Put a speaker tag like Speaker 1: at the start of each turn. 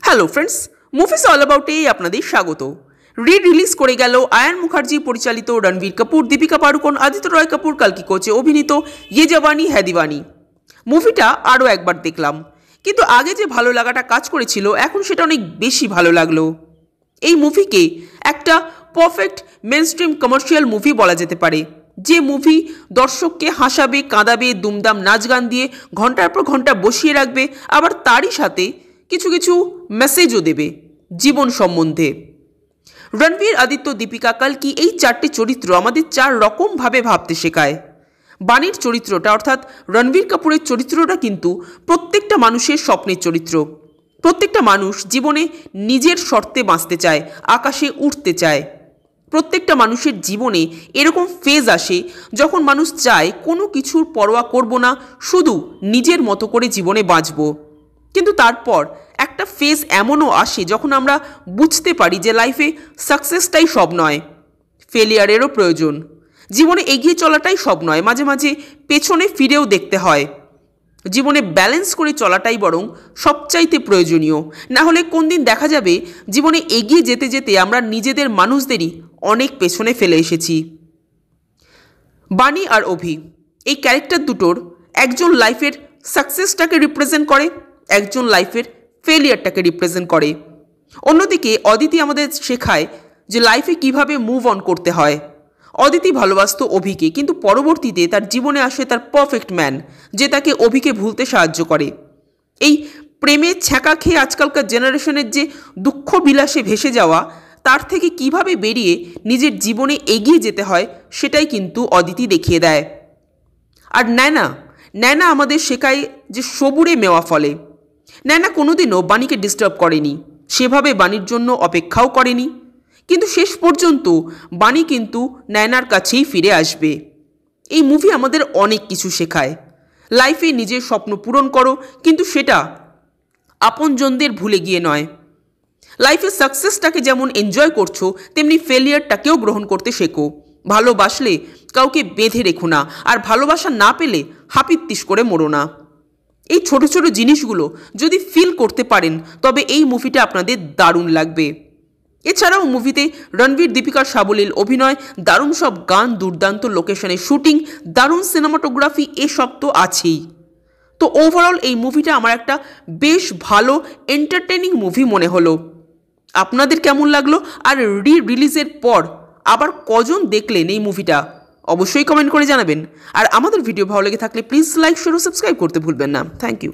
Speaker 1: Hello friends, movies all অ্যাবাউটে আপনাদের স্বাগত। Release করে গেল আয়ান মুখার্জি পরিচালিত, রণবীর কাপুর, দীপিকা পাড়ুকোন, আদিত্য রয় কাপুর কালকি কোচে অভিনীত ইয়ে জাওয়ানি হ্যায় দিওয়ানি। মুভিটা আরও একবার দেখলাম, কিন্তু আগে যে ভালো লাগাটা কাজ করেছিল এখন সেটা অনেক বেশি ভালো লাগলো। এই মুভিকে একটা পারফেক্ট মেনস্ট্রিম কমার্শিয়াল মুভি বলা যেতে পারে, যে মুভি দর্শককে হাসাবে, কাঁদাবে, দুমদাম নাচ গান দিয়ে ঘন্টার পর ঘন্টা বসিয়ে রাখবে, আবার তারই সাথে কিছু কিছু মেসেজও দেবে জীবন সম্বন্ধে। রণবীর, আদিত্য, দীপিকা, কালকি এই চারটি চরিত্র আমাদের চার রকমভাবে ভাবতে শেখায়। বাণীর চরিত্রটা অর্থাৎ রণবীর কাপুরের চরিত্রটা কিন্তু প্রত্যেকটা মানুষের স্বপ্নের চরিত্র। প্রত্যেকটা মানুষ জীবনে নিজের শর্তে বাঁচতে চায়, আকাশে উঠতে চায়। প্রত্যেকটা মানুষের জীবনে এরকম ফেজ আসে যখন মানুষ চায় কোনো কিছুর পরোয়া করব না, শুধু নিজের মতো করে জীবনে বাঁচব। কিন্তু তারপর একটা ফেজ এমনও আসে যখন আমরা বুঝতে পারি যে লাইফে সাকসেসটাই সব নয়, ফেলিয়ারেরও প্রয়োজন। জীবনে এগিয়ে চলাটাই সব নয়, মাঝে মাঝে পেছনে ফিরেও দেখতে হয়। জীবনে ব্যালেন্স করে চলাটাই বরং সবচাইতে প্রয়োজনীয়। না হলে কোন দিন দেখা যাবে জীবনে এগিয়ে যেতে যেতে আমরা নিজেদের মানুষদেরই অনেক পেছনে ফেলে এসেছি। বাণী আর অভি এই ক্যারেক্টার দুটোর একজন লাইফের সাকসেসটাকে রিপ্রেজেন্ট করে, একজন লাইফের ফেলিয়ারটাকে রিপ্রেজেন্ট করে। অন্যদিকে অদিতি আমাদের শেখায় যে লাইফে কিভাবে মুভ অন করতে হয়। অদিতি ভালোবাসত অভিকে, কিন্তু পরবর্তীতে তার জীবনে আসে তার পারফেক্ট ম্যান, যে তাকে অভিকে ভুলতে সাহায্য করে। এই প্রেমে ছ্যাঁকা খেয়ে আজকালকার জেনারেশনের যে দুঃখ বিলাসে ভেসে যাওয়া, তার থেকে কিভাবে বেরিয়ে নিজের জীবনে এগিয়ে যেতে হয় সেটাই কিন্তু অদিতি দেখিয়ে দেয়। আর ন্যানা আমাদের শেখায় যে সবুরে মেওয়া ফলে। ন্যানা কোনোদিনও বাণীকে ডিস্টার্ব করেনি, সেভাবে বাণীর জন্য অপেক্ষাও করেনি, কিন্তু শেষ পর্যন্ত বাণী কিন্তু ন্যানার কাছেই ফিরে আসবে। এই মুভি আমাদের অনেক কিছু শেখায়। লাইফে নিজের স্বপ্ন পূরণ করো, কিন্তু সেটা আপনজনদের ভুলে গিয়ে নয়। লাইফে সাকসেসটাকে যেমন এনজয় করছো, তেমনি ফেলিয়ারটাকেও গ্রহণ করতে শেখো। ভালোবাসলে কাউকে বেঁধে রেখো না, আর ভালোবাসা না পেলে হাপিত্তিস করে মরো না। এই ছোট ছোট জিনিসগুলো যদি ফিল করতে পারেন তবে এই মুভিটা আপনাদের দারুণ লাগবে। এছাড়াও মুভিতে রণবীর, দীপিকার সাবলীল অভিনয়, দারুণ সব গান, দুর্দান্ত লোকেশনে শুটিং, দারুণ সিনেমাটোগ্রাফি, এসব তো আছেই। তো ওভারঅল এই মুভিটা আমার একটা বেশ ভালো এন্টারটেনিং মুভি মনে হলো। আপনাদের কেমন লাগলো? আর রিলিজের পর আবার কজন দেখলেন এই মুভিটা অবশ্যই কমেন্ট করে জানাবেন। আর আমাদের ভিডিও ভালো লেগে থাকলে প্লিজ লাইক, শেয়ার ও সাবস্ক্রাইব করতে ভুলবেন না। Thank you.